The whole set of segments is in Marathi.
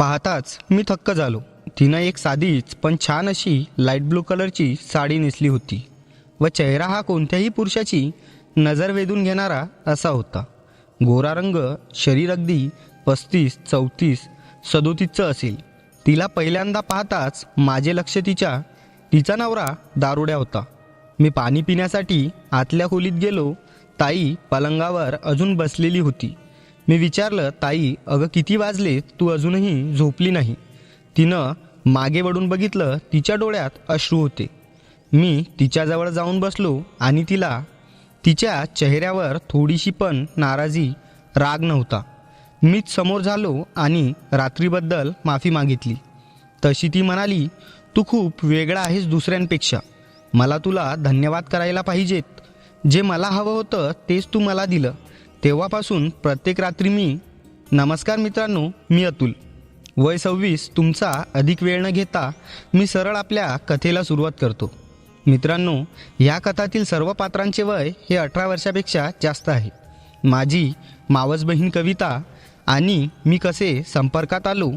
पाहताच मी थक्क झालो. तिनं एक साधीच पण छान अशी लाईट ब्लू कलरची साडी नेसली होती व चेहरा हा कोणत्याही पुरुषाची नजर वेधून घेणारा असा होता. गोरा रंग, शरीर अगदी 35-34-37चं असेल. तिला पहिल्यांदा पाहताच माझे लक्ष तिचा नवरा दारुड्या होता. मी पाणी पिण्यासाठी आतल्या खोलीत गेलो. ताई पलंगावर अजून बसलेली होती. मी विचारलं, ताई अगं किती वाजले, तू अजूनही झोपली नाही? तिनं मागे वळून बघितलं. तिच्या डोळ्यात अश्रू होते. मी तिच्याजवळ जाऊन बसलो आणि तिच्या चेहऱ्यावर थोडीशी पण नाराजी, राग नव्हता. मीच समोर झालो आणि रात्रीबद्दल माफी मागितली. तशी ती म्हणाली, तू खूप वेगळा आहेस दुसऱ्यांपेक्षा. मला तुला धन्यवाद करायला पाहिजेत. जे मला हवं होतं तेच तू मला दिलं. तेव्हापासून प्रत्येक रात्री मी नमस्कार मित्रांनो, मी अतुल, वय 26. तुमचा अधिक वेळ न घेता मी सरळ आपल्या कथेला सुरुवात करतो. मित्रांनो, या कथातील सर्व पात्रांचे वय हे 18 वर्षापेक्षा जास्त आहे. माझी मावस बहीण कविता आणि मी कसे संपर्कात आलो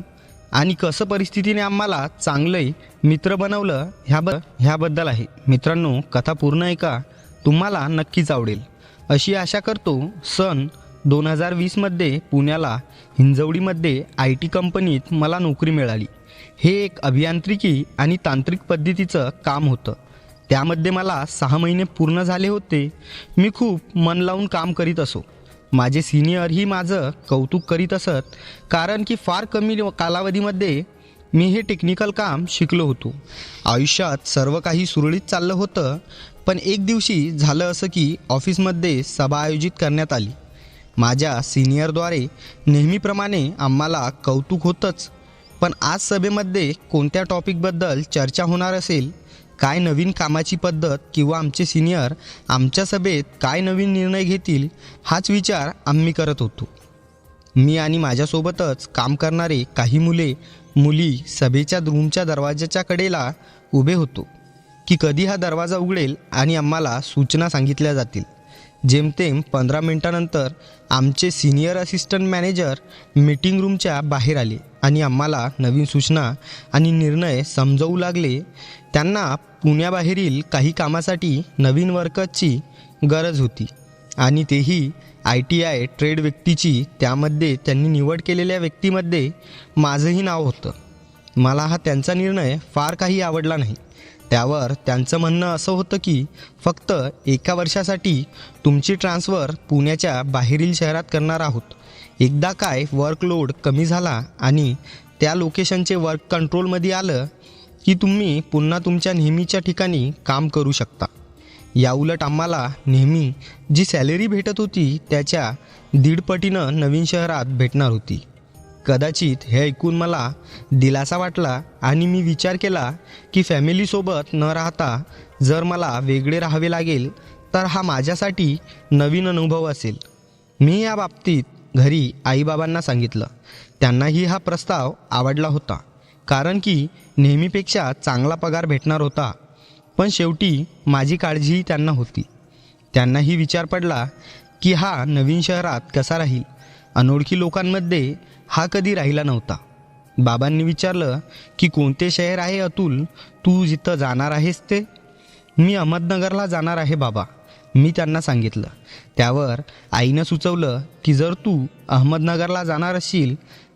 आणि कसं परिस्थितीने आम्हाला चांगले मित्र बनवलं ह्याबद्दल आहे. मित्रांनो, कथा पूर्ण ऐका, तुम्हाला नक्कीच आवडेल अशी आशा करतो. सन 2020मध्ये पुण्याला हिंजवडीमध्ये IT कंपनीत मला नोकरी मिळाली. हे एक अभियांत्रिकी आणि तांत्रिक पद्धतीचं काम होतं. त्यामध्ये मला 6 महिने पूर्ण झाले होते. मी खूप मन लावून काम करीत असो. माझे सिनियरही माझं कौतुक करीत असत, कारण की फार कमी कालावधीमध्ये मी हे टेक्निकल काम शिकलो होतो. आयुष्यात सर्व काही सुरळीत चाललं होतं. पण एक दिवशी झालं असं की ऑफिसमध्ये सभा आयोजित करण्यात आली. माझ्या सिनियरद्वारे नेहमीप्रमाणे आम्हाला कौतुक होतंच, पण आज सभेमध्ये कोणत्या टॉपिकबद्दल चर्चा होणार असेल, काय नवीन कामाची पद्धत किंवा आमचे सिनियर आमच्या सभेत काय नवीन निर्णय घेतील, हाच विचार आम्ही करत होतो. मी आणि माझ्यासोबतच काम करणारे काही मुली सभेच्या रूमच्या दरवाजाच्या कडेला उभे होतो की कधी हा दरवाजा उघडेल आणि आम्हाला सूचना सांगितल्या जातील. जेमतेम 15 मिनिटांनंतर आमचे सिनियर असिस्टंट मॅनेजर मीटिंग रूमच्या बाहेर आले आणि आम्हाला नवीन सूचना आणि निर्णय समजवू लागले. त्यांना पुण्याबाहेरील काही कामासाठी नवीन वर्कर्सची गरज होती आणि तेही ITI ट्रेड व्यक्तीची. त्यामध्ये त्यांनी निवड केलेल्या व्यक्तीमध्ये माझंही नाव होतं. मला हा त्यांचा निर्णय फार काही आवडला नाही. त्यावर त्यांचं म्हणणं असं होतं की फक्त 1 वर्षासाठी तुमची ट्रान्सफर पुण्याच्या बाहेरील शहरात करणार आहोत. एकदा काय वर्कलोड कमी झाला आणि त्या लोकेशनचे वर्क कंट्रोलमध्ये आलं की तुम्ही पुन्हा तुमच्या नेहमीच्या ठिकाणी काम करू शकता. याउलट आम्हाला नेहमी जी सॅलरी भेटत होती त्याच्या 1.5 पटीनं नवीन शहरात भेटणार होती. कदाचित हे ऐकून मला दिलासा वाटला आणि मी विचार केला की फॅमिलीसोबत न राहता जर मला वेगळे राहावे लागेल तर हा माझ्यासाठी नवीन अनुभव असेल. मी या बाबतीत घरी आईबाबांना सांगितलं. त्यांनाही हा प्रस्ताव आवडला होता, कारण की नेहमीपेक्षा चांगला पगार भेटणार होता. पण शेवटी माझी काळजीही त्यांना होती. त्यांनाही विचार पडला की हा नवीन शहरात कसा राहील. अनोळखी लोकांमध्ये हा कधी राहिला नव्हता. बाबांनी विचारलं की कोणते शहर आहे अतुल, तू जिथं जाणार आहेस ते? मी अहमदनगरला जाणार आहे बाबा, मी त्यांना सांगितलं. त्यावर आईनं सुचवलं की जर तू अहमदनगरला जाणार असशील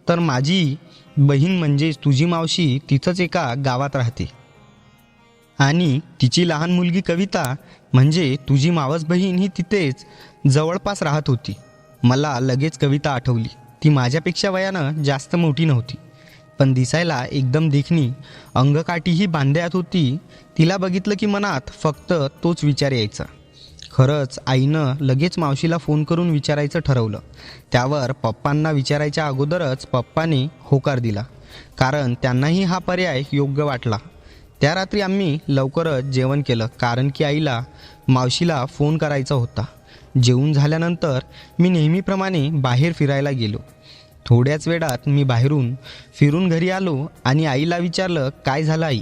तर माझी बहीण म्हणजेच तुझी मावशी तिथंच एका गावात राहते आणि तिची लहान मुलगी कविता म्हणजे तुझी मावस बहीण ही तिथेच जवळपास राहत होती. मला लगेच कविता आठवली. ती माझ्यापेक्षा वयानं जास्त मोठी नव्हती, पण दिसायला एकदम देखणी, अंगकाठीही बांध्यात होती. तिला बघितलं की मनात फक्त तोच विचार यायचा. खरंच आईनं लगेच मावशीला फोन करून विचारायचं ठरवलं. त्यावर पप्पांना विचारायच्या अगोदरच पप्पाने होकार दिला, कारण त्यांनाही हा पर्याय योग्य वाटला. त्या रात्री आम्ही लवकरच जेवण केलं, कारण की आईला मावशीला फोन करायचा होता. जेवून झाल्यानंतर मी नेहमीप्रमाणे बाहेर फिरायला गेलो. थोड्याच वेळात मी बाहेरून फिरून घरी आलो आणि आईला विचारलं, काय झालं आई?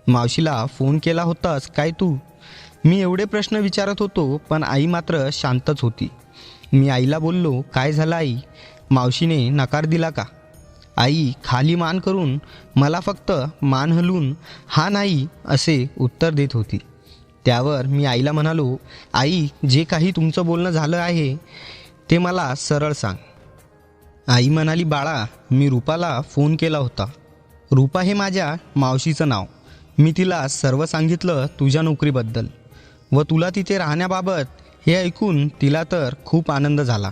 मावशीला फोन केला होतास काय तू? मी एवढे प्रश्न विचारत होतो, पण आई मात्र शांतच होती. मी आईला बोललो, काय झालं आई? मावशीने नकार दिला का? आई खाली मान करून मला फक्त मान हलवून हा नाही असे उत्तर देत होती. त्यावर मी आईला म्हणालो, आई, जे काही तुमचं बोलणं झालं आहे ते मला सरळ सांग. आई म्हणाली, बाळा, मी रूपाला फोन केला होता. रूपा हे माझ्या मावशीचं नाव. मी तिला सर्व सांगितलं तुझ्या नोकरीबद्दल व तुला तिथे राहण्याबाबत. हे ऐकून तिला तर खूप आनंद झाला,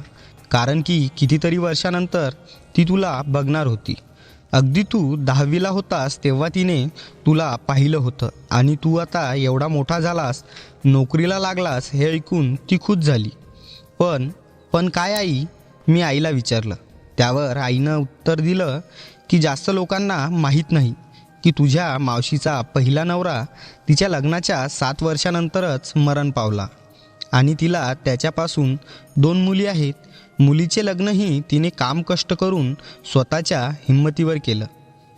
कारण की कितीतरी वर्षानंतर ती तुला बघणार होती. अगदी तू 10वीला होतास तेव्हा तिने तुला पाहिलं होतं आणि तू आता एवढा मोठा झालास, नोकरीला लागलास हे ऐकून ती खुश झाली. पण काय आई? मी आईला विचारलं. त्यावर आईनं उत्तर दिलं की जास्त लोकांना माहीत नाही की तुझ्या मावशीचा पहिला नवरा तिच्या लग्नाच्या 7 वर्षानंतरच मरण पावला आणि तिला त्याच्यापासून 2 मुली आहेत. मुलीचे लग्नही तिने काम कष्ट करून स्वतःच्या हिंमतीवर केलं.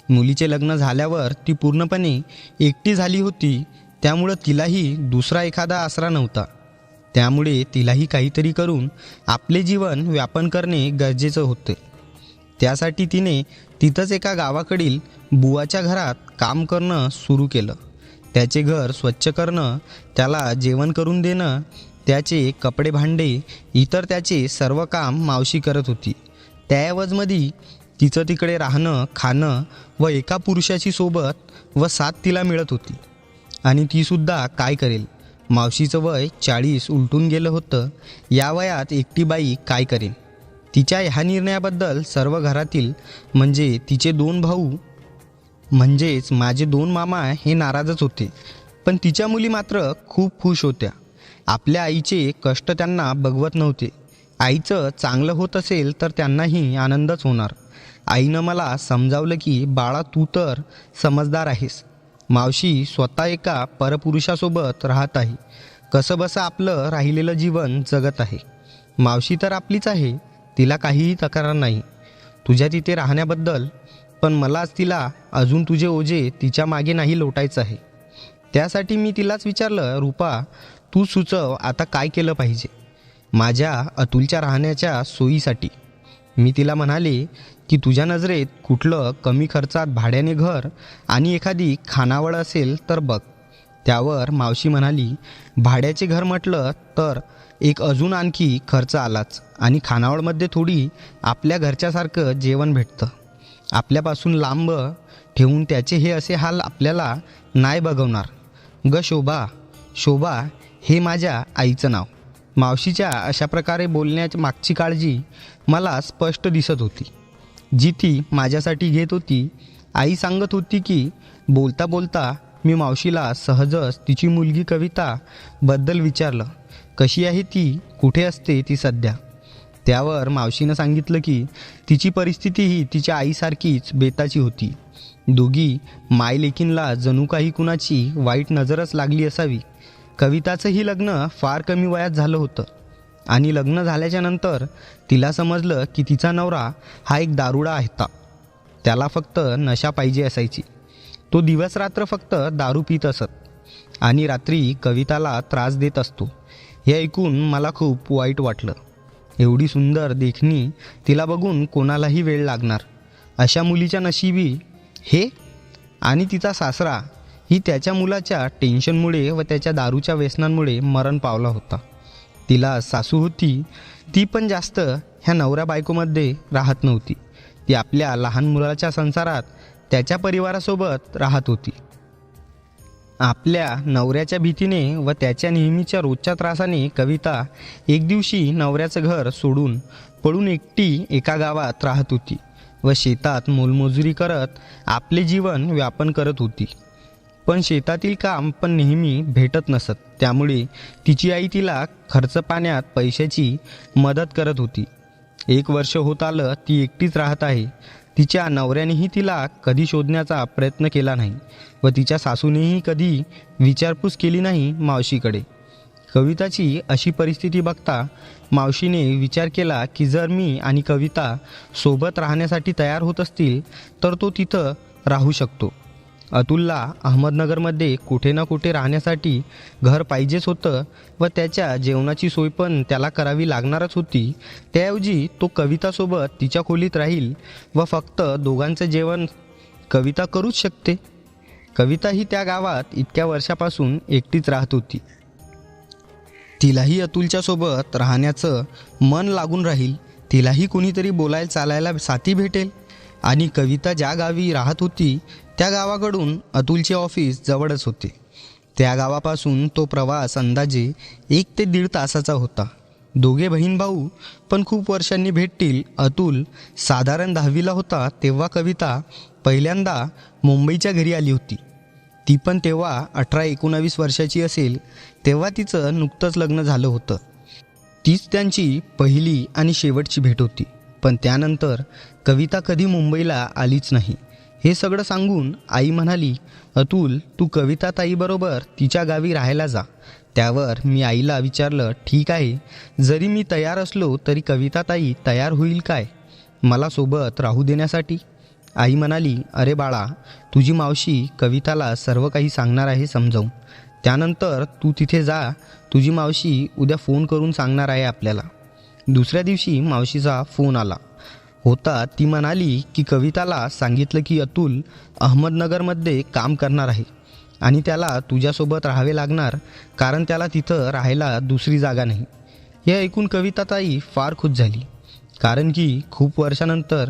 मुलीचे लग्न झाल्यावर ती पूर्णपणे एकटी झाली होती, त्यामुळं तिलाही दुसरा एखादा आसरा नव्हता. त्यामुळे तिलाही काहीतरी करून आपले जीवन व्यापन करणे गरजेचं होते. त्यासाठी तिने तिथंच एका गावाकडील बुवाच्या घरात काम करणं सुरू केलं. त्याचे घर स्वच्छ करणं, त्याला जेवण करून देणं, त्याचे कपडे भांडे, इतर त्याचे सर्व काम मावशी करत होती. त्याऐवजमध्ये तिचं तिकडे राहणं, खाणं व एका पुरुषाची सोबत व साथ तिला मिळत होती. आणि तीसुद्धा काय करेल? मावशीचं वय 40 उलटून गेलं होतं. या वयात एकटी बाई काय करेल? तिच्या ह्या निर्णयाबद्दल सर्व घरातील म्हणजे तिचे 2 भाऊ म्हणजेच माझे 2 मामा हे नाराजच होते. पण तिच्या मुली मात्र खूप खुश होत्या. आपल्या आईचे कष्ट त्यांना बघवत नव्हते. आईचं चांगलं होत असेल तर त्यांनाही आनंदच होणार. आईनं मला समजावलं की बाळा, तू तर समजदार आहेस. मावशी स्वतः एका परपुरुषासोबत राहत आहे. कसं बसं आपलं राहिलेलं जीवन जगत आहे. मावशी तर आपलीच आहे, तिला काहीही तक्रार नाही तुझ्या तिथे राहण्याबद्दल. पण मलाच तिला अजून तुझे ओझे तिच्या मागे नाही लोटायचं आहे. त्यासाठी मी तिलाच विचारलं, रूपा, तू सुचव आता काय केलं पाहिजे माझ्या अतुलच्या राहण्याच्या सोयीसाठी. मी तिला म्हणाले की तुझ्या नजरेत कुठलं कमी खर्चात भाड्याने घर आणि एखादी खानावळ असेल तर बघ. त्यावर मावशी म्हणाली, भाड्याचे घर म्हटलं तर एक अजून आणखी खर्च आलाच आणि खानावळमध्ये थोडी आपल्या घरच्यासारखं जेवण भेटतं. आपल्यापासून लांब ठेवून त्याचे हे असे हाल आपल्याला नाही बघवणार ग शोभा हे माझ्या आईचं नाव. मावशीच्या अशा प्रकारे बोलण्याच्या मागची काळजी मला स्पष्ट दिसत होती, जी ती माझ्यासाठी घेत होती. आई सांगत होती की बोलता बोलता मी मावशीला सहजच तिची मुलगी कविता बद्दल विचारलं, कशी आहे ती, कुठे असते ती सध्या. त्यावर मावशीनं सांगितलं की तिची परिस्थितीही तिच्या आईसारखीच बेताची होती. दोघी मायलेकींला जणू काही कुणाची वाईट नजरच लागली असावी. कविताचंही लग्न फार कमी वयात झालं होतं आणि लग्न झाल्याच्या नंतर तिला समजलं की तिचा नवरा हा एक दारुडा होता. त्याला फक्त नशा पाहिजे असायची. तो दिवस रात्र फक्त दारू पित असत आणि रात्री कविताला त्रास देत असतो. हे ऐकून मला खूप वाईट वाटलं. एवढी सुंदर देखणी तिला बघून कोणालाही वेळ लागणार, अशा मुलीच्या नशिबी हे. आणि तिचा सासरा ही त्याच्या मुलाच्या टेन्शनमुळे व त्याच्या दारूच्या व्यसनांमुळे मरण पावला होता. तिला सासू होती, ती पण जास्त ह्या नवऱ्या बायकोमध्ये राहत नव्हती. ती आपल्या लहान मुलाच्या संसारात त्याच्या परिवारासोबत राहत होती. आपल्या नवऱ्याच्या भीतीने व त्याच्या नेहमीच्या रोजच्या त्रासाने कविता एक दिवशी नवऱ्याचं घर सोडून पळून एकटी एका गावात राहत होती व शेतात मोलमजुरी करत आपले जीवन व्यापन करत होती. पण शेतातील काम पण नेहमी भेटत नसत, त्यामुळे तिची आई तिला खर्च पाण्यात पैशाची मदत करत होती. 1 वर्ष होत आलं ती एकटीच राहत आहे. तिच्या नवऱ्यानेही तिला कधी शोधण्याचा प्रयत्न केला नाही व तिच्या सासूनेही कधी विचारपूस केली नाही मावशीकडे. कविताची अशी परिस्थिती बघता मावशीने विचार केला की जर मी आणि कविता सोबत राहण्यासाठी तयार होत असतील तर तो तिथं राहू शकतो. अतुलला अहमदनगरमध्ये कुठे ना कुठे राहण्यासाठी घर पाहिजेच होतं व त्याच्या जेवणाची सोय पण त्याला करावी लागणारच होती. त्याऐवजी तो कवितासोबत तिच्या खोलीत राहील व फक्त दोघांचं जेवण कविता करूच शकते. कविता ही त्या गावात इतक्या वर्षापासून एकटीच राहत होती. तिलाही अतुलच्या सोबत राहण्याचं मन लागून राहील. तिलाही कोणीतरी बोलायला चालायला साथी भेटेल. आणि कविता ज्या गावी राहत होती त्या गावाकडून अतुलचे ऑफिस जवळच होते. त्या गावापासून तो प्रवास अंदाजे 1 ते 1.5 तासाचा होता. दोघे बहीण भाऊ पण खूप वर्षांनी भेटतील. अतुल साधारण 10वीला होता तेव्हा कविता पहिल्यांदा मुंबईच्या घरी आली होती. ती पण तेव्हा 18-19 वर्षाची असेल. तेव्हा तिचं नुकतंच लग्न झालं होतं. तीच त्यांची पहिली आणि शेवटची भेट होती. पण त्यानंतर कविता कधी मुंबईला आलीच नाही. हे सगळं सांगून आई म्हणाली, अतुल तू कविता ताईबरोबर तिच्या गावी राहायला जा. त्यावर मी आईला विचारलं, ठीक आहे, जरी मी तयार असलो तरी कविता ताई तयार होईल काय मला सोबत राहू देण्यासाठी? आई म्हणाली, अरे बाळा, तुझी मावशी कविताला सर्व काही सांगणार आहे समजावून. त्यानंतर तू तिथे जा. तुझी मावशी उद्या फोन करून सांगणार आहे आपल्याला. दुसऱ्या दिवशी मावशीचा फोन आला होता. ती म्हणाली की कविताला सांगितलं की अतुल अहमदनगरमध्ये काम करणार आहे आणि त्याला तुझ्यासोबत राहावे लागणार, कारण त्याला तिथं राहायला दुसरी जागा नाही. हे ऐकून कविता ताई फार खुश झाली, कारण की खूप वर्षानंतर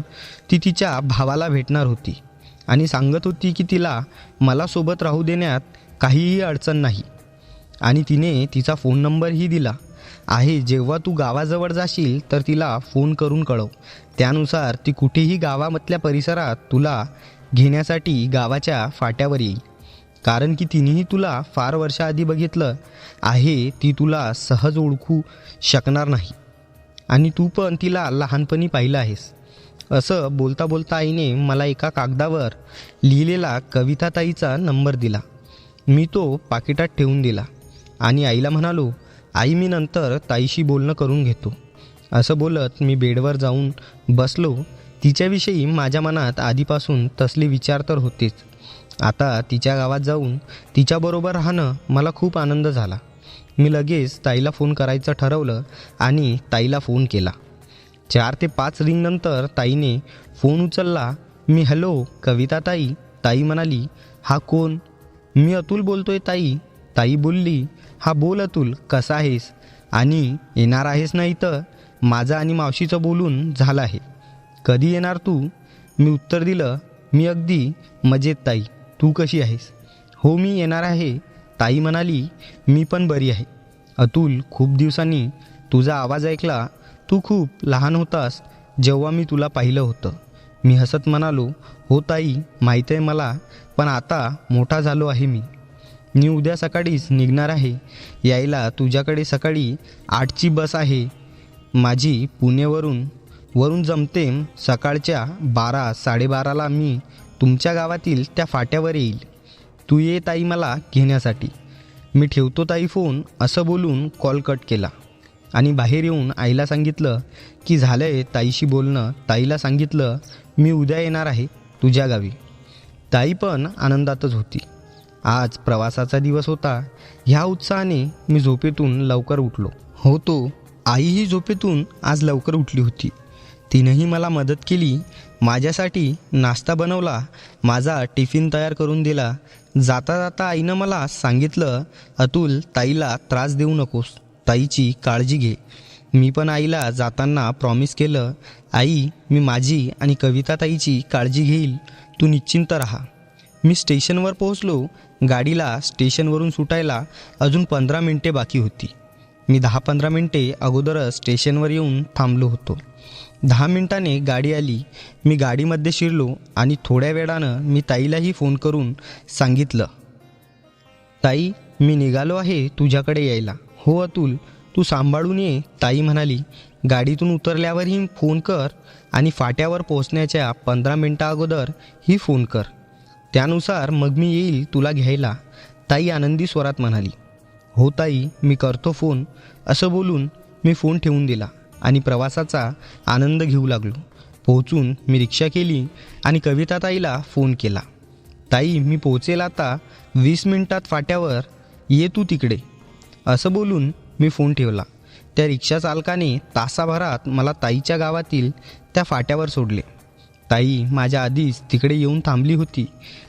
ती तिच्या भावाला भेटणार होती आणि सांगत होती की तिला मला सोबत राहू देण्यात काहीही अडचण नाही. आणि तिने तिचा फोन नंबरही दिला आहे. जेव्हा तू गावाजवळ जाशील तर तिला फोन करून कळव. त्यानुसार ती कुठेही गावामधल्या परिसरात तुला घेण्यासाठी गावाच्या फाट्यावर येईल, कारण की तिनेही तुला फार वर्षाआधी बघितलं आहे. ती तुला सहज ओळखू शकणार नाही आणि तू पण तिला लहानपणी पाहिलं आहेस. असं बोलता बोलता आईने मला एका कागदावर लिहिलेला कविताताईचा नंबर दिला. मी तो पाकिटात ठेवून दिला आणि आईला म्हणालो, आई मी नंतर ताईशी बोलणं करून घेतो. असं बोलत मी बेडवर जाऊन बसलो. तिच्याविषयी माझ्या मनात आधीपासून तसले विचार तर होतेच. आता तिच्या गावात जाऊन तिच्याबरोबर राहणं मला खूप आनंद झाला. मी लगेच ताईला फोन करायचं ठरवलं आणि ताईला फोन केला. 4 ते 5 रिंगनंतर ताईने फोन उचलला. मी हॅलो कविता ताई. ताई म्हणाली, हा कोण? मी अतुल बोलतोय ताई. ताई बोलली, हा बोल अतुल, कसा आहेस आणि येणार आहेस ना इथं? माझं आणि मावशीचं बोलून झालं आहे. कधी येणार तू? मी उत्तर दिलं, मी अगदी मजेत ताई, तू कशी आहेस? हो मी येणार आहे. ताई म्हणाली, मी पण बरी आहे. अतुल खूप दिवसांनी तुझा आवाज ऐकला. तू खूप लहान होतास जेव्हा मी तुला पाहिलं होतं. मी हसत म्हणालो, हो ताई माहीत आहे मला, पण आता मोठा झालो आहे मी उद्या सकाळीच निघणार आहे यायला. तुझ्याकडे सकाळी 8ची बस आहे माझी पुणेवरून जमते. सकाळच्या 12-12:30ला मी तुमच्या गावातील त्या फाट्यावर येईल. तू ये ताई मला घेण्यासाठी. मी ठेवतो ताई फोन, असं बोलून कॉल कट केला आणि बाहेर येऊन आईला सांगितलं की झालं आहे ताईशी बोलणं. ताईला सांगितलं मी उद्या येणार आहे तुझ्या गावी. ताई पण आनंदातच होती. आज प्रवासाचा दिवस होता. ह्या उत्साहाने मी झोपेतून लवकर उठलो होतो. आईही झोपेतून आज लवकर उठली होती. तिनंही मला मदत केली. माझ्यासाठी नाश्ता बनवला, माझा टिफिन तयार करून दिला. जाता जाता आईनं मला सांगितलं, अतुल ताईला त्रास देऊ नकोस, ताईची काळजी घे. मी पण आईला जाताना प्रॉमिस केलं, आई मी माझी आणि कविता ताईची काळजी घेईल, तू निश्चिंत राहा. मी स्टेशनवर पोहोचलो. गाडीला स्टेशनवरून सुटायला अजून 15 मिनिटे बाकी होती. मी 10-15 मिनिटे अगोदरच स्टेशनवर येऊन थांबलो होतो. 10 मिनिटांनी गाडी आली. मी गाडीमध्ये शिरलो आणि थोड्या वेळानं मी ताईलाही फोन करून सांगितलं, ताई मी निघालो आहे तुझ्याकडे यायला. हो अतुल तू सांभाळून ये, ताई म्हणाली. गाडीतून उतरल्यावरही फोन कर आणि फाट्यावर पोहोचण्याच्या 15 मिनिटा अगोदर ही फोन कर, त्यानुसार मग मी येईल तुला घ्यायला, ताई आनंदी स्वरात म्हणाली. हो ताई मी करतो फोन, असं बोलून मी फोन ठेवून दिला आणि प्रवासाचा आनंद घेऊ लागलो. पोहोचून मी रिक्षा केली आणि कविता ताईला फोन केला. ताई मी पोहोचेल आता 20 मिनिटात फाट्यावर, ये तू तिकडे. असं बोलून मी फोन ठेवला. त्या रिक्षा चालकाने तासाभरात मला ताईच्या गावातील त्या फाट्यावर सोडले. ताई माझ्या आधीच तिकडे येऊन थांबली होती.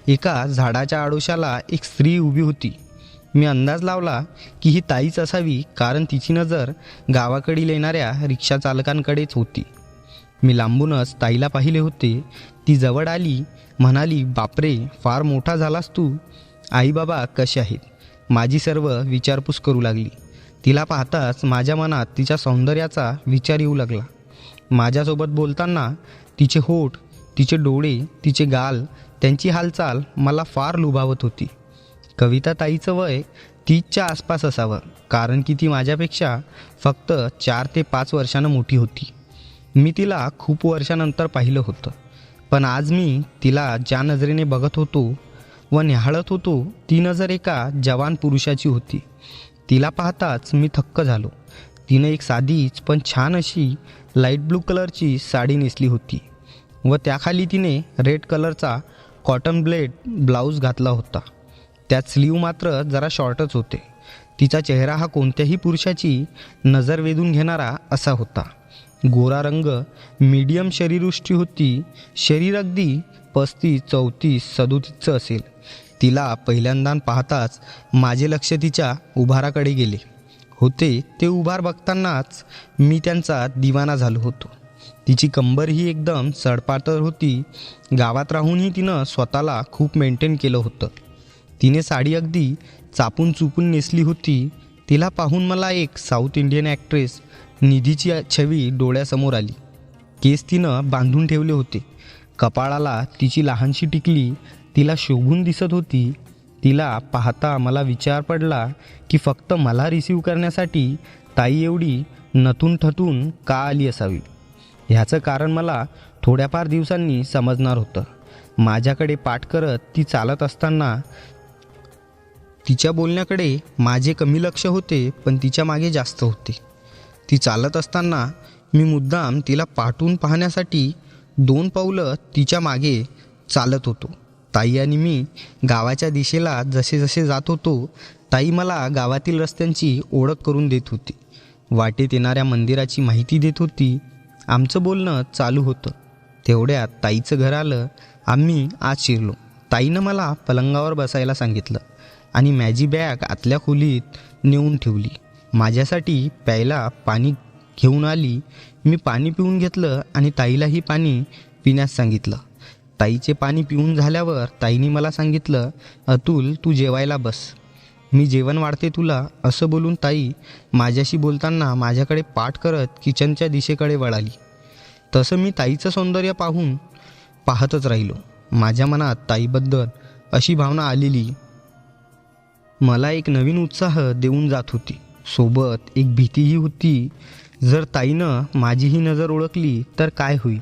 एका झाडाच्या आडोशाला एक स्त्री उभी होती. मी अंदाज लावला की ही ताईच असावी, कारण तिची नजर गावाकडील येणाऱ्या रिक्षा चालकांकडेच होती. मी लांबूनच ताईला पाहिले होते. ती जवळ आली, म्हणाली, बापरे फार मोठा झालास तू. आई बाबा कसे आहेत, माझी सर्व विचारपूस करू लागली. तिला पाहताच माझ्या मनात तिच्या सौंदर्याचा विचार येऊ लागला. माझ्यासोबत बोलताना तिचे होठ, तिचे डोळे, तिचे गाल, त्यांची हालचाल मला फार लुभावत होती. कविता ताईचं वय 30च्या आसपास असावं, कारण की ती माझ्यापेक्षा फक्त 4 ते 5 वर्षानं मोठी होती. मी तिला खूप वर्षानंतर पाहिलं होतं, पण आज मी तिला ज्या नजरेने बघत होतो व न्याहाळत होतो ती नजर एका जवान पुरुषाची होती. तिला पाहताच मी थक्क झालो. तिनं एक साधीच पण छान अशी लाईट ब्लू कलरची साडी नेसली होती व त्याखाली तिने रेड कलरचा कॉटन ब्लेड ब्लाऊज घातला होता. त्यात स्लीव मात्र जरा शॉर्टच होते. तिचा चेहरा हा कोणत्याही पुरुषाची नजर वेधून घेणारा असा होता. गोरा रंग, मीडियम शरीरयष्टी होती. शरीर अगदी 35, 34, 37चं असेल. तिला पहिल्यांदा पाहताच माझे लक्ष तिच्या उभाराकडे गेले होते. ते उभार बघतानाच मी त्यांचा दिवाना झालो होतो. तिची कंबर ही एकदम सडपातळ होती. गावात राहूनही तिनं स्वतःला खूप मेंटेन केलं होतं. तिने साडी अगदी चापून चुपून नेसली होती. तिला पाहून मला एक साऊथ इंडियन ॲक्ट्रेस निधीची छवी डोळ्यासमोर आली. केस तिनं बांधून ठेवले होते. कपाळाला तिची लहानशी टिकली तिला शोभून दिसत होती. तिला पाहता मला विचार पडला की फक्त मला रिसीव करण्यासाठी ताई एवढी नथून ठथून का आली असावी. ह्याचं कारण मला थोड्याफार दिवसांनी समजणार होतं. माझ्याकडे पाठ करत ती चालत असताना तिच्या बोलण्याकडे माझे कमी लक्ष होते, पण तिच्या मागे जास्त होते. ती चालत असताना मी मुद्दाम तिला पाठवून पाहण्यासाठी 2 पावलं तिच्या मागे चालत होतो. ताई आणि मी गावाच्या दिशेला जसे जसे जात होतो, ताई मला गावातील रस्त्यांची ओळख करून देत होती. वाटेत येणाऱ्या मंदिराची माहिती देत होती. आमचं बोलणं चालू होतं. तेवढ्यात ताईचं घर आलं. आम्ही आत शिरलो. ताईनं मला पलंगावर बसायला सांगितलं आणि माझी बॅग आतल्या खोलीत नेऊन ठेवली. माझ्यासाठी प्यायला पाणी घेऊन आली. मी पाणी पिऊन घेतलं आणि ताईलाही पाणी पिण्यास सांगितलं. ताईचे पाणी पिऊन झाल्यावर ताईने मला सांगितलं, अतुल तू जेवायला बस, मी जेवण वाढते तुला. असं बोलून ताई माझ्याशी बोलताना माझ्याकडे पाठ करत किचनच्या दिशेकडे वळाली. तसं मी ताईचं सौंदर्य पाहतच राहिलो. माझ्या मनात ताईबद्दल अशी भावना आलेली मला एक नवीन उत्साह देऊन जात होती. सोबत एक भीतीही होती. जर ताईनं माझी ही नजर ओळखली तर काय होईल.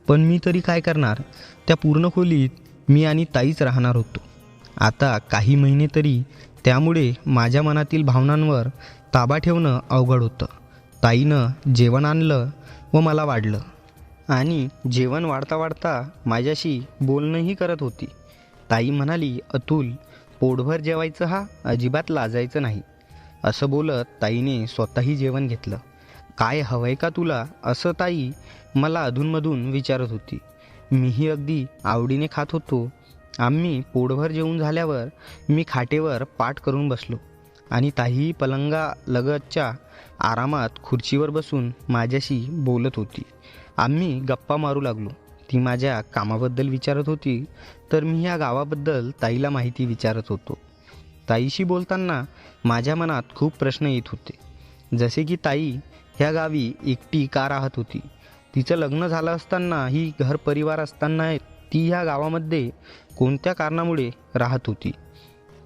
पण मी तरी काय करणार. त्या पूर्ण खोलीत मी आणि ताईच राहणार होतो आता काही महिने तरी. त्यामुळे माझ्या मनातील भावनांवर ताबा ठेवणं अवघड होतं. ताईनं जेवण आणलं व मला वाढलं आणि जेवण वाढता वाढता माझ्याशी बोलणंही करत होती. ताई म्हणाली, अतुल पोटभर जेवायचं हा, अजिबात लाजायचं नाही. असं बोलत ताईने स्वतःही जेवण घेतलं. काय हवंय का तुला, असं ताई मला अधूनमधून विचारत होती. मीही अगदी आवडीने खात होतो. आम्ही पोटभर जेवून झाल्यावर मी खाटेवर पाठ करून बसलो आणि ताई पलंगालगतच्या आरामात खुर्चीवर बसून माझ्याशी बोलत होती. आम्ही गप्पा मारू लागलो. ती माझ्या कामाबद्दल विचारत होती तर मी ह्या गावाबद्दल ताईला माहिती विचारत होतो. ताईशी बोलताना माझ्या मनात खूप प्रश्न येत होते. जसे की ताई ह्या गावी एकटी का राहत होती. तिचं लग्न झालं असताना ही घर परिवार असताना ती ह्या गावामध्ये कोणत्या कारणामुळे राहत होती.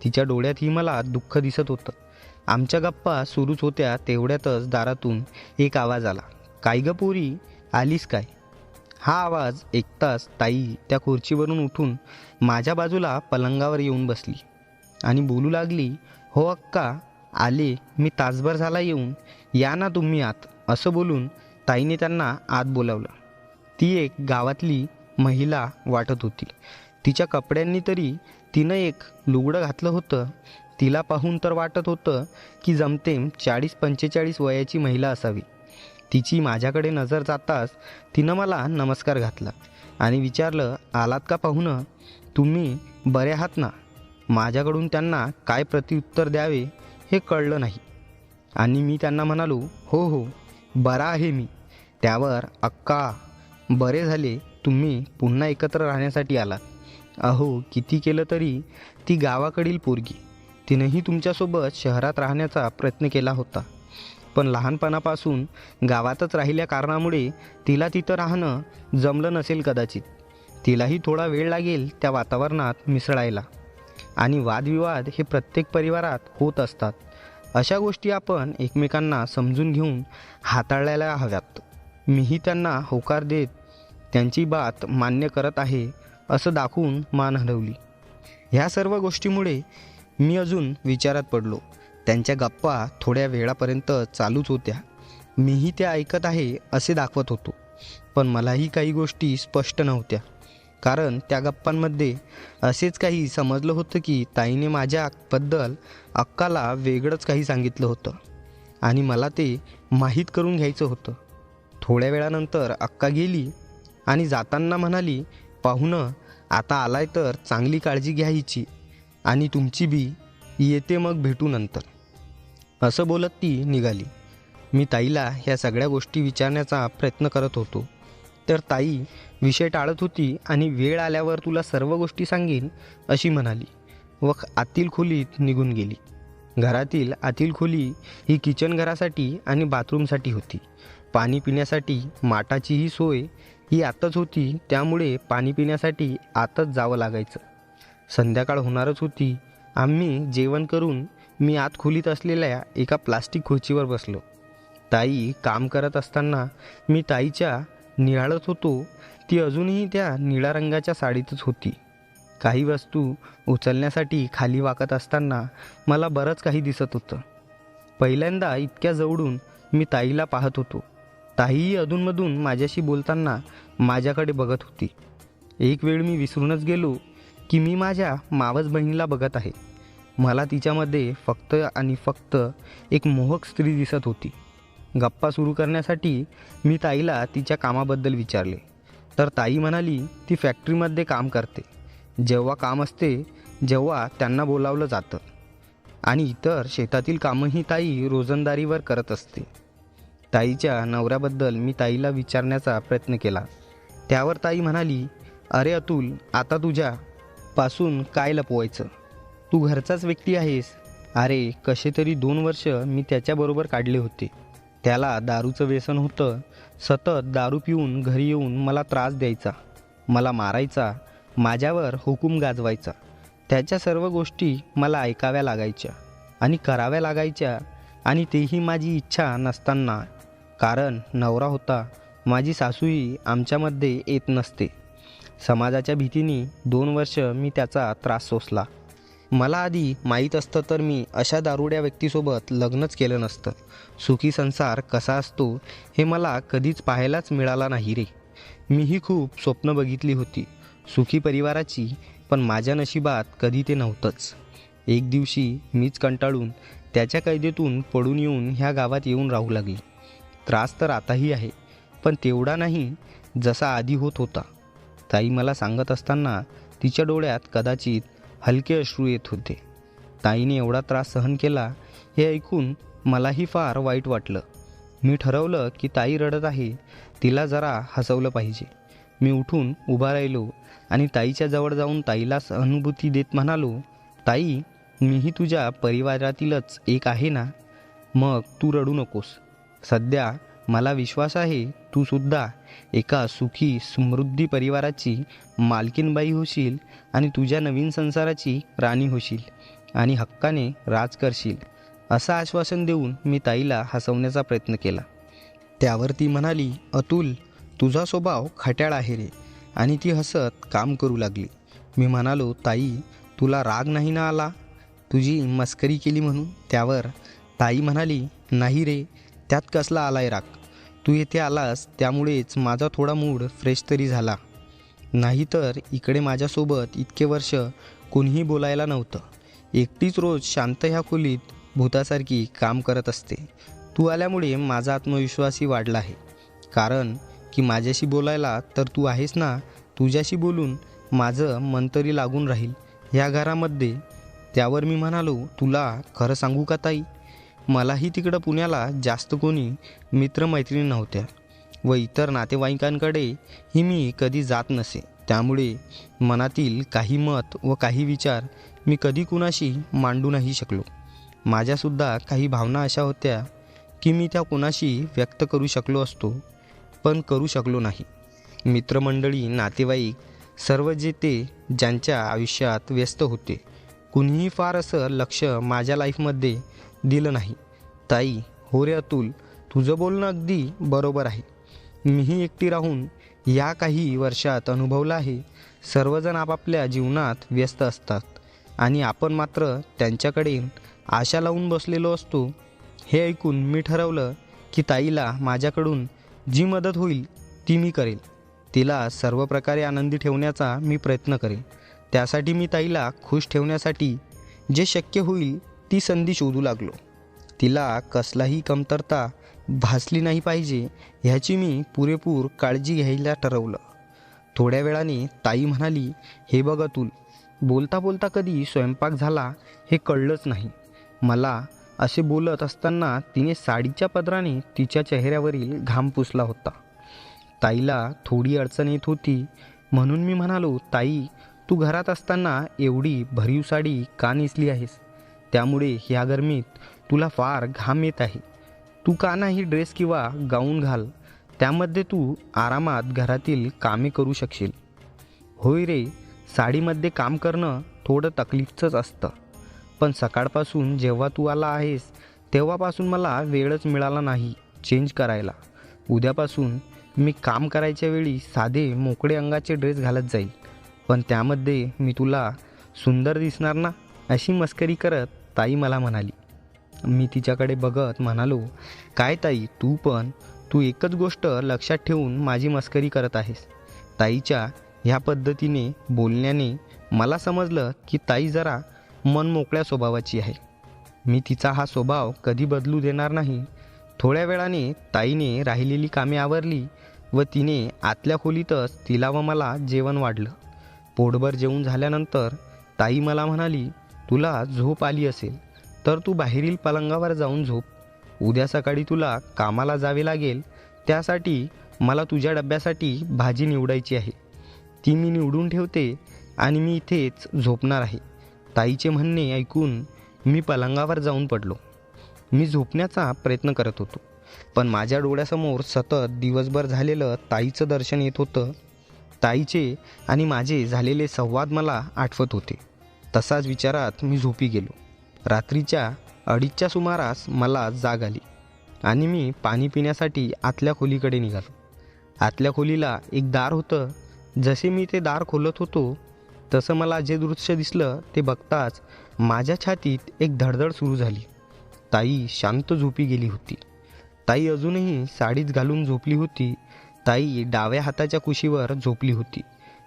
तिच्या डोळ्यातही मला दुःख दिसत होतं. आमच्या गप्पा सुरूच होत्या. तेवढ्यातच दारातून एक आवाज आला, काय ग पोरी, आलीस काय. हा आवाज ऐकताच ताई त्या खुर्चीवरून उठून माझ्या बाजूला पलंगावर येऊन बसली आणि बोलू लागली, हो अक्का आले, मी तासभर झाला येऊन, या ना तुम्ही आत. असं बोलून ताईने त्यांना आत बोलावलं. ती एक गावातली महिला वाटत होती. तिच्या कपड्यांनी तरी तिनं एक लुगडं घातलं होतं. तिला पाहून तर वाटत होतं की जमतेम 40-45 वयाची महिला असावी. तिची माझ्याकडे नजर जाताच तिनं मला नमस्कार घातला आणि विचारलं, आलात का पाहुणं? तुम्ही बरे आहात ना? माझ्याकडून त्यांना काय प्रत्युत्तर द्यावे हे कळलं नाही आणि मी त्यांना म्हणालो, हो हो बरा आहे मी. त्यावर अक्का, बरे झाले तुम्ही पुन्हा एकत्र राहण्यासाठी आलात. अहो किती केलं तरी ती गावाकडील पोरगी. तिनंही तुमच्यासोबत शहरात राहण्याचा प्रयत्न केला होता, पण लहानपणापासून गावातच राहिल्या कारणामुळे तिला तिथं राहणं जमलं नसेल कदाचित. तिलाही थोडा वेळ लागेल त्या वातावरणात मिसळायला. आणि वादविवाद हे प्रत्येक परिवारात होत असतात. अशा गोष्टी आपण एकमेकांना समजून घेऊन हाताळायला हव्यात. मीही त्यांना होकार देत त्यांची बात मान्य करत आहे असं दाखवून मान हलवली. ह्या सर्व गोष्टीमुळे मी अजून विचारात पडलो. त्यांच्या गप्पा थोड्या वेळापर्यंत चालूच होत्या. मीही त्या ऐकत आहे असे दाखवत होतो, पण मलाही काही गोष्टी स्पष्ट नव्हत्या. कारण त्या गप्पांमध्ये असेच काही समजलं होतं की ताईने माझ्याबद्दल अक्काला वेगळंच काही सांगितलं होतं आणि मला ते माहीत करून घ्यायचं होतं. थोड्या वेळानंतर अक्का गेली आणि जाताना म्हणाली, पाहुणं आता आलाय तर चांगली काळजी घ्या हिची आणि तुमची बी. येते मग भेटू नंतर. असं बोलत ती निघाली. मी ताईला ह्या सगळ्या गोष्टी विचारण्याचा प्रयत्न करत होतो, तर ताई विषय टाळत होती आणि वेळ आल्यावर तुला सर्व गोष्टी सांगेन अशी म्हणाली व आतील खोलीत निघून गेली. घरातील आतील खोली ही किचन घरासाठी आणि बाथरूमसाठी होती. पाणी पिण्यासाठी माठाचीही सोय ही आतच होती, त्यामुळे पाणी पिण्यासाठी आतच जावं लागायचं. संध्याकाळ होणारच होती. आम्ही जेवण करून मी आत खोलीत असलेल्या एका प्लास्टिक खुर्चीवर बसलो. ताई काम करत असताना मी ताईच्या निहाळत होतो. ती अजूनही त्या निळ्या रंगाच्या साडीतच होती. काही वस्तू उचलण्यासाठी खाली वाकत असताना मला बरंच काही दिसत होतं. पहिल्यांदा इतक्या जवळून मी ताईला पाहत होतो. ताईही अधूनमधून माझ्याशी बोलताना माझ्याकडे बघत होती. एक वेळ मी विसरूनच गेलो की मी माझ्या मावस बहिणीला बघत आहे. मला तिच्यामध्ये फक्त आणि फक्त एक मोहक स्त्री दिसत होती. गप्पा सुरू करण्यासाठी मी ताईला तिच्या कामाबद्दल विचारले, तर ताई म्हणाली ती फॅक्टरीमध्ये काम करते. जेव्हा काम असते जेव्हा त्यांना बोलावलं जातं आणि इतर शेतातील कामंही ताई रोजंदारीवर करत असते. ताईच्या नवऱ्याबद्दल मी ताईला विचारण्याचा प्रयत्न केला. त्यावर ताई म्हणाली, अरे अतुल, आता तुझ्यापासून काय लपवायचं? तू घरचाच व्यक्ती आहेस. अरे कसे तरी 2 वर्ष मी त्याच्याबरोबर काढले होते. त्याला दारूचं व्यसन होतं. सतत दारू पिऊन घरी येऊन मला त्रास द्यायचा, मला मारायचा, माझ्यावर हुकूम गाजवायचा. त्याच्या सर्व गोष्टी मला ऐकाव्या लागायच्या आणि कराव्या लागायच्या, आणि तेही माझी इच्छा नसताना. कारण नवरा होता. माझी सासूही आमच्यामध्ये येत नसते. समाजाच्या भीतीने 2 वर्ष मी त्याचा त्रास सोसला. मला आधी माहीत असतं तर मी अशा दारुड्या व्यक्तीसोबत लग्नच केलं नसतं. सुखी संसार कसा असतो हे मला कधीच पाहायलाच मिळाला नाही रे. मीही खूप स्वप्न बघितली होती सुखी परिवाराची, पण माझ्या नशिबात कधी ते नव्हतंच. एक दिवशी मीच कंटाळून त्याच्या कैदेतून पडून येऊन ह्या गावात येऊन राहू लागली. त्रास तर आताही आहे, पण तेवढा नाही जसा आधी होत होता. ताई मला सांगत असताना तिच्या डोळ्यात कदाचित हलके अश्रू येत होते. ताईने एवढा त्रास सहन केला हे ऐकून मलाही फार वाईट वाटलं. मी ठरवलं की ताई रडत आहे, तिला जरा हसवलं पाहिजे. मी उठून उभा राहिलो आणि ताईच्या जवळ जाऊन ताईला सहानुभूती देत म्हणालो, ताई, मीही तुझ्या परिवारातीलच एक आहे ना, मग तू रडू नकोस. सध्या मला विश्वास आहे तू सुद्धा एका सुखी समृद्धी परिवाराची मालकीनबाई होशील आणि तुझ्या नवीन संसाराची राणी होशील आणि हक्काने राज करशील, असं आश्वासन देऊन मी ताईला हसवण्याचा प्रयत्न केला. त्यावर ती म्हणाली, अतुल, तुझा स्वभाव खट्याळ आहे रे. आणि ती हसत काम करू लागली. मी म्हणालो, ताई, तुला राग नाही ना आला तुझी मस्करी केली म्हणून? त्यावर ताई म्हणाली, नाही रे, त्यात कसला आलाय राग? तू येथे आलास त्यामुळेच माझा थोडा मूड फ्रेश तरी झाला. नाहीतर इकडे माझ्यासोबत इतके वर्ष कोणीही बोलायला नव्हतं. एकटीच रोज शांत ह्या खोलीत भूतासारखी काम करत असते. तू आल्यामुळे माझा आत्मविश्वासही वाढला आहे. कारण की माझ्याशी बोलायला तर तू आहेस ना. तुझ्याशी बोलून माझं मन तरी लागून राहील ह्या घरामध्ये. त्यावर मी म्हणालो, तुला खरं सांगू का ताई, मलाही तिकडं पुण्याला जास्त कोणी मित्रमैत्रिणी नव्हत्या व इतर नातेवाईकांकडेही मी कधी जात नसे. त्यामुळे मनातील काही मत व काही विचार मी कधी कुणाशी मांडू नाही शकलो. माझ्यासुद्धा काही भावना अशा होत्या की मी त्या कुणाशी व्यक्त करू शकलो असतो, पण करू शकलो नाही. मित्रमंडळी, नातेवाईक सर्व जे ते ज्यांच्या आयुष्यात व्यस्त होते, कुणीही फार असं लक्ष माझ्या लाईफमध्ये दिलं नाही. ताई, हो रे अतुल, तुझं बोलणं अगदी बरोबर आहे. मीही एकटी राहून या काही वर्षात अनुभवलं आहे. सर्वजण आपापल्या जीवनात व्यस्त असतात आणि आपण मात्र त्यांच्याकडे आशा लावून बसलेलो असतो. हे ऐकून मी ठरवलं की ताईला माझ्याकडून जी मदत होईल ती मी करेल. तिला सर्व प्रकारे आनंदी ठेवण्याचा मी प्रयत्न करेन. त्यासाठी मी ताईला खुश ठेवण्यासाठी जे शक्य होईल ती संधी शोधू लागलो. तिला कसलाही कमतरता भासली नाही पाहिजे ह्याची मी पुरेपूर काळजी घ्यायला ठरवलं. थोड्या वेळाने ताई म्हणाली, हे बघ अतुल, बोलता बोलता कधी स्वयंपाक झाला हे कळलंच नाही मला. असे बोलत असताना तिने साडीच्या पदराने तिच्या चेहऱ्यावरील घाम पुसला होता. ताईला थोडी अडचण येत होती म्हणून मी म्हणालो, ताई, तू घरात असताना एवढी भरीव साडी का नेसली आहेस? त्यामुळे ह्या गरमीत तुला फार घाम येत आहे. तू का नाही ड्रेस किंवा गाऊन घाल, त्यामध्ये तू आरामात घरातील कामे करू शकशील. होय रे, साडीमध्ये काम करणं थोडं तकलीफचंच असतं, पण सकाळपासून जेव्हा तू आला आहेस तेव्हापासून मला वेळच मिळाला नाही चेंज करायला. उद्यापासून मी काम करायच्या वेळी साधे मोकळे अंगाचे ड्रेस घालत जाईल, पण त्यामध्ये मी तुला सुंदर दिसणार ना, अशी मस्करी करत ताई मला म्हणाली. मी तिच्याकडे बघत म्हणालो, काय ताई, तू एकच गोष्ट लक्षात ठेवून माझी मस्करी करत आहेस. ताईच्या ह्या पद्धतीने बोलण्याने मला समजलं की ताई जरा मनमोकळ्या स्वभावाची आहे. मी तिचा हा स्वभाव कधी बदलू देणार नाही. थोड्या वेळाने ताईने राहिलेली कामे आवरली व तिने आतल्या खोलीतच तिला व मला जेवण वाढलं. पोटभर जेवून झाल्यानंतर ताई मला म्हणाली, तुला झोप आली असेल तर तू बाहेरील पलंगावर जाऊन झोप. उद्या सकाळी तुला कामाला जावे लागेल, त्यासाठी मला तुझ्या डब्यासाठी भाजी निवडायची आहे. ती मी निवडून ठेवते आणि मी इथेच झोपणार आहे. ताईचे म्हणणे ऐकून मी पलंगावर जाऊन पडलो. मी झोपण्याचा प्रयत्न करत होतो, पण माझ्या डोळ्यासमोर सतत दिवसभर झालेलं ताईचं दर्शन येत होतं. ताईचे आणि माझे झालेले संवाद मला आठवत होते. तसाच विचारात मी झोपी गेलो. रात्रीच्या 2:30च्या सुमारास मला जाग आली आणि मी पाणी पिण्यासाठी आतल्या खोलीकडे निघालो. आतल्या खोलीला एक दार होतं. जसे मी ते दार खोलत होतो तसं मला जे दृश्य दिसलं ते बघताच माझ्या छातीत एक धडधड सुरू झाली. ताई शांत झोपी गेली होती. ताई अजूनही साडीच घालून झोपली होती. ताई डाव्या हाताच्या कुशीवर झोपली होती.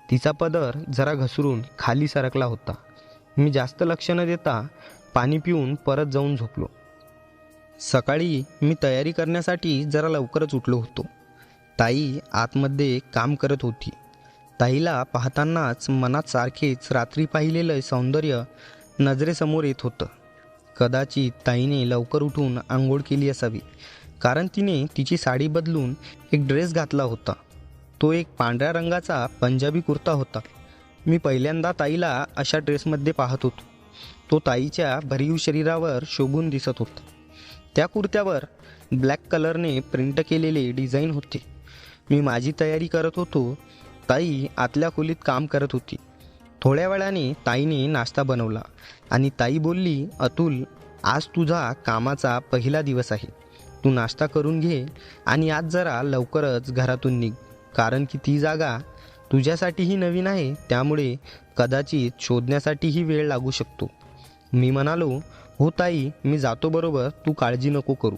तिचा पदर जरा घसरून खाली सरकला होता. मी जास्त लक्ष न देता पाणी पिऊन परत जाऊन झोपलो. सकाळी मी तयारी करण्यासाठी जरा लवकरच उठलो होतो. ताई आतमध्ये काम करत होती. ताईला पाहतानाच मनात सारखेच रात्री पाहिलेलं सौंदर्य नजरेसमोर येत होतं. कदाचित ताईने लवकर उठून आंघोळ केली असावी, कारण तिने तिची साडी बदलून एक ड्रेस घातला होता. तो एक पांढऱ्या रंगाचा पंजाबी कुर्ता होता. मी पहिल्यांदा ताईला अशा ड्रेसमध्ये पाहत होतो. तो ताईच्या भरीव शरीरावर शोभून दिसत होता. त्या कुर्त्यावर ब्लॅक कलरने प्रिंट केलेले डिझाईन होते. मी माझी तयारी करत होतो. ताई आतल्या खोलीत काम करत होती. थोड्या वेळाने ताईने नाश्ता बनवला आणि ताई बोलली, अतुल, आज तुझा कामाचा पहिला दिवस आहे. तू नाश्ता करून घे आणि आज जरा लवकरच घरातून निघ, कारण की ती जागा तुझ्यासाठीही नवीन आहे, त्यामुळे कदाचित शोधण्यासाठीही वेळ लागू शकतो. मी म्हणालो, हो ताई, मी जातो बरोबर, तू काळजी नको करू.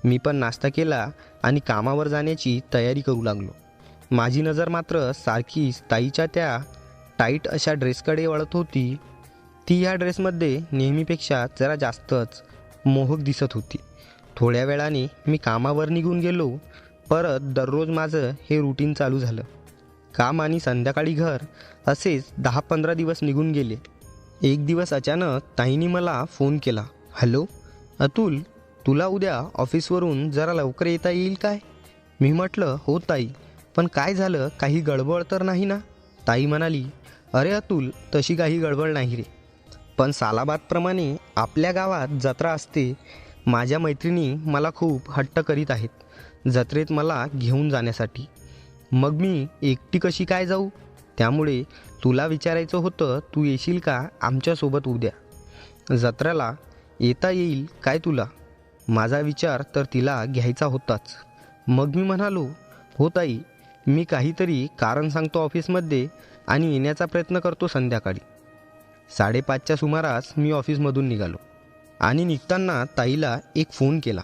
मी पण नाश्ता केला आणि कामावर जाण्याची तयारी करू लागलो. माझी नजर मात्र सारखीच ताईच्या त्या टाईट अशा ड्रेसकडे वळत होती. ती ह्या ड्रेसमध्ये नेहमीपेक्षा जरा जास्तच मोहक दिसत होती. थोड्या वेळाने मी कामावर निघून गेलो. परत दररोज माझं हे रुटीन चालू झालं. काम आणि संध्याकाळी घर असेच 10-15 दिवस निघून गेले. एक दिवस अचानक ताईने मला फोन केला. हॅलो अतुल, तुला उद्या ऑफिसवरून जरा लवकर येता येईल काय? मी म्हटलं हो ताई, पण काय झालं, काही गडबड तर नाही ना? ताई म्हणाली, अरे अतुल, तशी काही गडबड नाही रे, पण सालाबादप्रमाणे आपल्या गावात जत्रा असते. माझ्या मैत्रिणी मला खूप हट्ट करीत आहेत जत्रेत मला घेऊन जाण्यासाठी. मग मी एकटी कशी काय जाऊ? त्यामुळे तुला विचारायचं होतं, तू येशील का आमच्यासोबत उद्या जत्रेला? येता येईल काय तुला? माझा विचार तर तिला घ्यायचा होताच. मग मी म्हणालो, हो ताई, मी काहीतरी कारण सांगतो ऑफिसमध्ये आणि येण्याचा प्रयत्न करतो संध्याकाळी. 5:30च्या सुमारास मी ऑफिसमधून निघालो आणि निघताना ताईला एक फोन केला.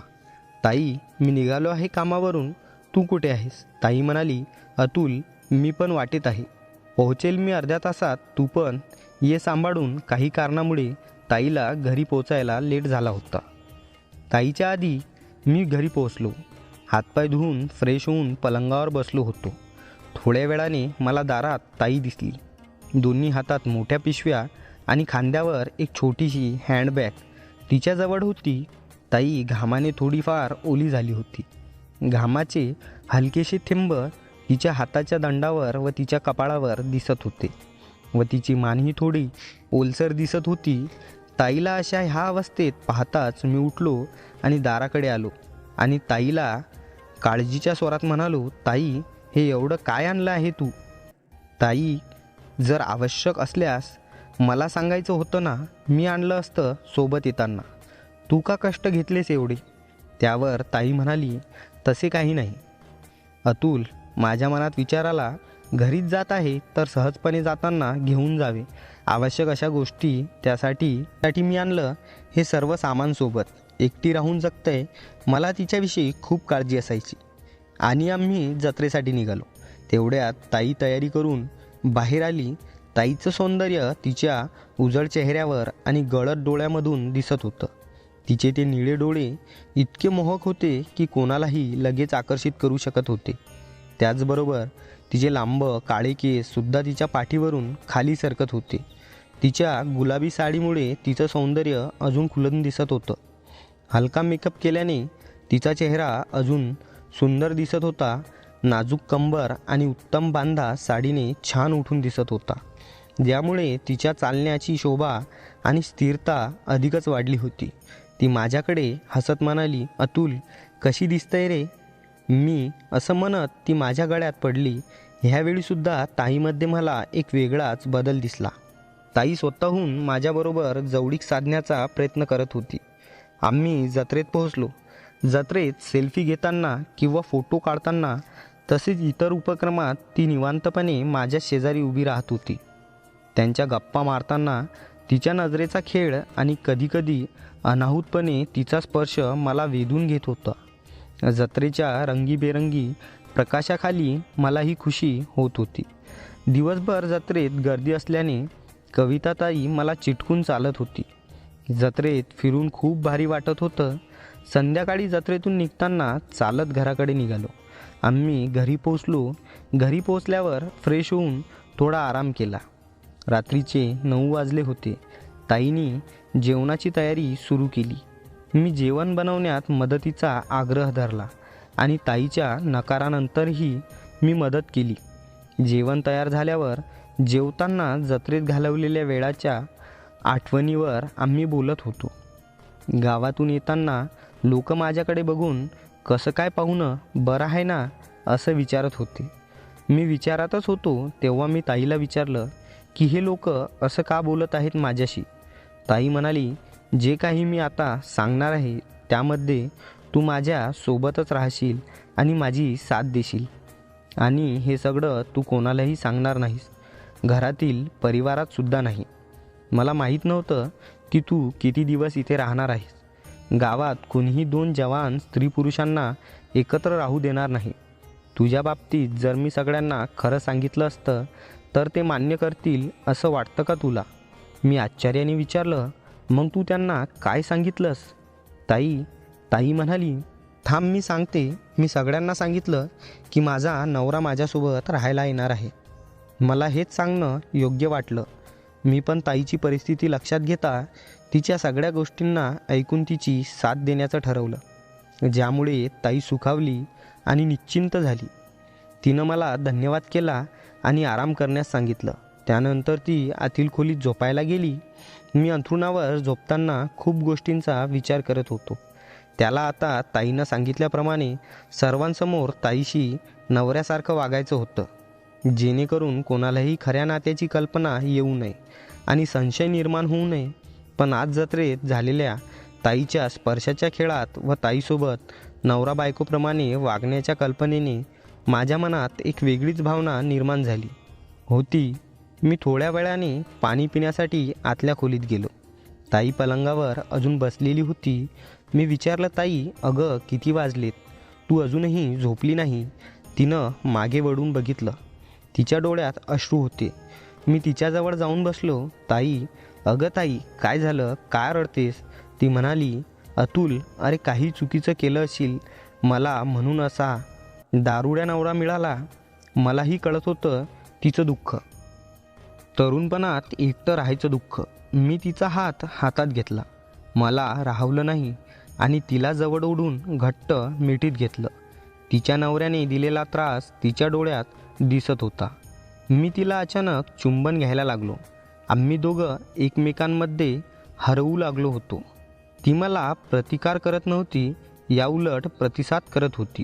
ताई, मी निघालो आहे कामावरून, तू कुठे आहेस? ताई म्हणाली, अतुल, मी पण वाटेत आहे, पोहोचेल मी अर्ध्या तासात, तू पण ये सांभाळून. काही कारणामुळे ताईला घरी पोचायला लेट झाला होता. ताईच्या आधी मी घरी पोहोचलो. हातपाय धुवून फ्रेश होऊन पलंगावर बसलो होतो. थोड्या वेळाने मला दारात ताई दिसली. दोन्ही हातात मोठ्या पिशव्या आणि खांद्यावर एक छोटीशी हँडबॅग तिच्याजवळ होती. ताई घामाने थोडीफार ओली झाली होती. घामाचे हलकेसे थेंब तिच्या हाताच्या दंडावर व तिच्या कपाळावर दिसत होते व तिची मानही थोडी ओलसर दिसत होती. ताईला अशा ह्या अवस्थेत पाहताच मी उठलो आणि दाराकडे आलो आणि ताईला काळजीच्या स्वरात म्हणालो, ताई, हे एवढं काय आणलं आहे तू? ताई, जर आवश्यक असल्यास मला सांगायचं होतं ना, मी आणलं असतं सोबत येताना. तू का कष्ट घेतलेस एवढे? त्यावर ताई म्हणाली, तसे काही नाही अतुल, माझ्या मनात विचार आला, घरीच जात आहे तर सहजपणे जाताना घेऊन जावे आवश्यक अशा गोष्टी. त्यासाठी मी आणलं हे सर्व सामान सोबत. एकटी राहून जगतंय, मला तिच्याविषयी खूप काळजी असायची. आणि आम्ही जत्रेसाठी निघालो. तेवढ्यात ताई तयारी करून बाहेर आली. ताईचं सौंदर्य तिच्या उजळ चेहऱ्यावर आणि गडद डोळ्यामधून दिसत होतं. तिचे ते निळे डोळे इतके मोहक होते की कोणालाही लगेच आकर्षित करू शकत होते. त्याचबरोबर तिचे लांब काळे केस सुद्धा तिच्या पाठीवरून खाली सरकत होते. तिच्या गुलाबी साडीमुळे तिचं सौंदर्य अजून खुलून दिसत होतं. हलका मेकअप केल्याने तिचा चेहरा अजून सुंदर दिसत होता. नाजूक कंबर आणि उत्तम बांधा साडीने छान उठून दिसत होता, ज्यामुळे तिच्या चालण्याची शोभा आणि स्थिरता अधिकच वाढली होती. ती माझ्याकडे हसत म्हणाली, अतुल, कशी दिसतंय रे? मी असं म्हणत ती माझ्या गळ्यात पडली. ह्यावेळीसुद्धा ताईमध्ये मला एक वेगळाच बदल दिसला. ताई स्वतःहून माझ्याबरोबर जवळीक साधण्याचा प्रयत्न करत होती. आम्ही जत्रेत पोहोचलो. जत्रेत सेल्फी घेताना किंवा फोटो काढताना तसेच इतर उपक्रमात ती निवांतपणे माझ्या शेजारी उभी राहत होती. त्यांच्या गप्पा मारताना तिच्या नजरेचा खेळ आणि कधीकधी अनाहूतपणे तिचा स्पर्श मला वेधून घेत होता. जत्रेच्या रंगीबेरंगी प्रकाशाखाली मला ही खुशी होत होती. दिवसभर जत्रेत गर्दी असल्याने कविताताई मला चिटकून चालत होती. जत्रेत फिरून खूप भारी वाटत होतं. संध्याकाळी जत्रेतून निघताना चालत घराकडे निघालो. आम्ही घरी पोचलो. घरी पोचल्यावर फ्रेश होऊन थोडा आराम केला. रात्रीचे 9 वाजले होते. ताईनी जेवणाची तयारी सुरू केली. मी जेवण बनवण्यात मदतीचा आग्रह धरला आणि ताईच्या नकारानंतरही मी मदत केली. जेवण तयार झाल्यावर जेवताना जत्रेत घालवलेल्या वेळाच्या आठवणीवर आम्ही बोलत होतो. गावातून येताना लोक माझ्याकडे बघून कसं काय पाहुणं, बरं आहे ना, असं विचारत होते. मी विचारातच होतो तेव्हा मी ताईला विचारलं की हे लोक असं का बोलत आहेत माझ्याशी. ताई म्हणाली, जे काही मी आता सांगणार आहे त्यामध्ये तू माझ्या सोबतच राहशील आणि माझी साथ देशील. आणि हे सगळं तू कोणालाही सांगणार नाहीस, घरातील परिवारात सुद्धा नाही. मला माहीत नव्हतं की तू किती दिवस इथे राहणार आहेस. गावात कोणीही 2 जवान स्त्री पुरुषांना एकत्र राहू देणार नाही. तुझ्या बाबतीत जर मी सगळ्यांना खरं सांगितलं असतं तर ते मान्य करतील असं वाटतं का तुला? मी आश्चर्याने विचारलं. मग तू त्यांना काय सांगितलंस? ताई म्हणाली, थांब मी सांगते. मी सगळ्यांना सांगितलं की माझा नवरा माझ्यासोबत राहायला येणार आहे. मला हेच सांगणं योग्य वाटलं. मी पण ताईची परिस्थिती लक्षात घेता तिच्या सगळ्या गोष्टींना ऐकून तिची साथ देण्याचं ठरवलं, ज्यामुळे ताई सुखावली आणि निश्चिंत झाली. तिनं मला धन्यवाद केला आणि आराम करण्यास सांगितलं. त्यानंतर ती आतील खोलीत झोपायला गेली. मी अंथरुणावर झोपताना खूप गोष्टींचा विचार करत होतो. त्याला आता ताईनं सांगितल्याप्रमाणे सर्वांसमोर ताईशी नवऱ्यासारखं वागायचं होतं, जेणेकरून कोणालाही खऱ्या नात्याची कल्पना येऊ नये आणि संशय निर्माण होऊ नये. पण आज जत्रेत झालेल्या ताईच्या स्पर्शाच्या खेळात व ताईसोबत नवरा बायकोप्रमाणे वागण्याच्या कल्पनेने माझ्या मनात एक वेगळीच भावना निर्माण झाली होती. मी थोड्या वेळाने पाणी पिण्यासाठी आतल्या खोलीत गेलो. ताई पलंगावर अजून बसलेली होती. मी विचारलं, ताई, अगं किती वाजलेत? तू अजूनही झोपली नाही? तिनं मागे वळून बघितलं. तिच्या डोळ्यात अश्रू होते. मी तिच्याजवळ जाऊन बसलो. अगं ताई, काय झालं? काय रडतेस? ती म्हणाली, अतुल, अरे काही चुकीचं केलं असेल मला म्हणून असा दारुड्या नवरा मिळाला. मलाही कळत होतं तिचं दुःख, तरुणपणात एकटं राहायचं दुःख. मी तिचा हात हातात घेतला. मला राहवलं नाही आणि तिला जवळ ओढून घट्ट मिठीत घेतलं. तिच्या नवऱ्याने दिलेला त्रास तिच्या डोळ्यात दिसत होता. मी तिला अचानक चुंबन घ्यायला लागलो. आम्ही दोघं एकमेकांमध्ये हरवू लागलो होतो. ती मला प्रतिकार करत नव्हती, याउलट प्रतिसाद करत होती.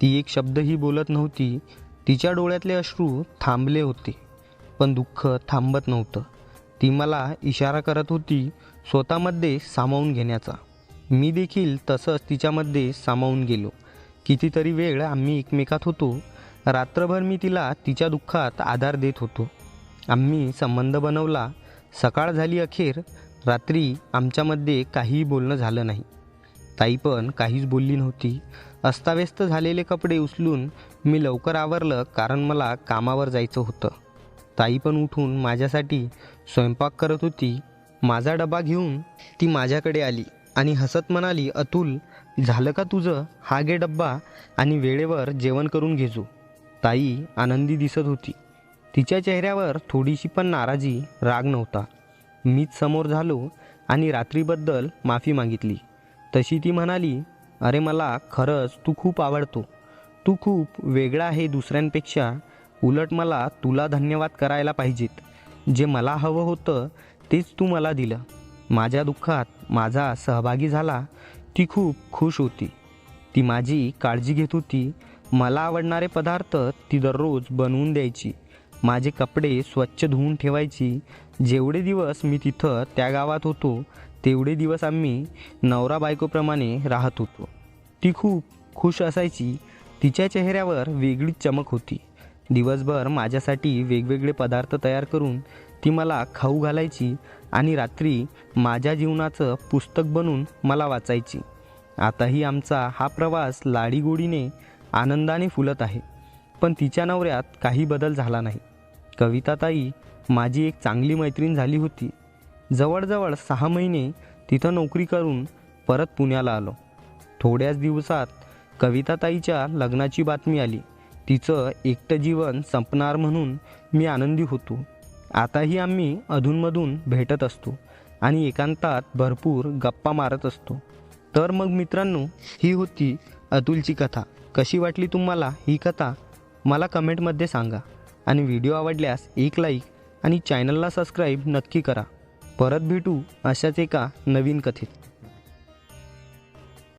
ती एक शब्दही बोलत नव्हती. तिच्या डोळ्यातले अश्रू थांबले होते, पण दुःख थांबत नव्हतं. ती मला इशारा करत होती स्वतःमध्ये सामावून घेण्याचा. मी देखील तसंच तिच्यामध्ये सामावून गेलो. कितीतरी वेळ आम्ही एकमेकात होतो. रात्रभर मी तिला तिच्या दुःखात आधार देत होतो. आम्ही संबंध बनवला. सकाळ झाली. अखेर रात्री आमच्यामध्ये काहीही बोलणं झालं नाही. ताई पण काहीच बोलली नव्हती. अस्ताव्यस्त झालेले कपडे उचलून मी लवकर आवरलं, कारण मला कामावर जायचं होतं. ताई पण उठून माझ्यासाठी स्वयंपाक करत होती. माझा डबा घेऊन ती माझ्याकडे आली आणि हसत म्हणाली, अतुल, झालं का तुझं? हा घे डब्बा आणि वेळेवर जेवण करून घेजो. ताई आनंदी दिसत होती. तिच्या चेहऱ्यावर थोडीशी पण नाराजी, राग नव्हता. मीच समोर झालो आणि रात्रीबद्दल माफी मागितली. तशी ती म्हणाली, अरे मला खरंच तू खूप आवडतो. तू खूप वेगळा आहे दुसऱ्यांपेक्षा. उलट मला तुला धन्यवाद करायला पाहिजेत. जे मला हवं होतं तेच तू मला दिलं. माझ्या दुःखात माझा सहभागी झाला. ती खूप खुश होती. ती माझी काळजी घेत होती. मला आवडणारे पदार्थ ती दररोज बनवून द्यायची. माझे कपडे स्वच्छ धुवून ठेवायची. जेवढे दिवस मी तिथं त्या गावात होतो तेवढे दिवस आम्ही नवरा बायकोप्रमाणे राहत होतो. ती खूप खुश असायची. तिच्या चेहऱ्यावर वेगळीच चमक होती. दिवसभर माझ्यासाठी वेगवेगळे पदार्थ तयार करून ती मला खाऊ घालायची आणि रात्री माझ्या जीवनाचं पुस्तक बनवून मला वाचायची. आताही आमचा हा प्रवास लाडीगोडीने आनंदाने फुलत आहे. पण तिच्या नवऱ्यात काही बदल झाला नाही. कविताताई माझी एक चांगली मैत्रीण झाली होती. जवळजवळ 6 महिने तिथं नोकरी करून परत पुण्याला आलो. थोड्याच दिवसात कविताताईच्या लग्नाची बातमी आली. तिचं एकटं जीवन संपणार म्हणून मी आनंदी होतो. आताही आम्ही अधूनमधून भेटत असतो आणि एकांतात भरपूर गप्पा मारत असतो. तर मग मित्रांनो, ही होती अतुलची कथा. कशी वाटली तुम्हाला ही कथा मला कमेंटमध्ये सांगा आणि व्हिडिओ आवडल्यास एक लाईक आणि चॅनलला सबस्क्राईब नक्की करा. परत भेटू अशाच एका नवीन कथेत.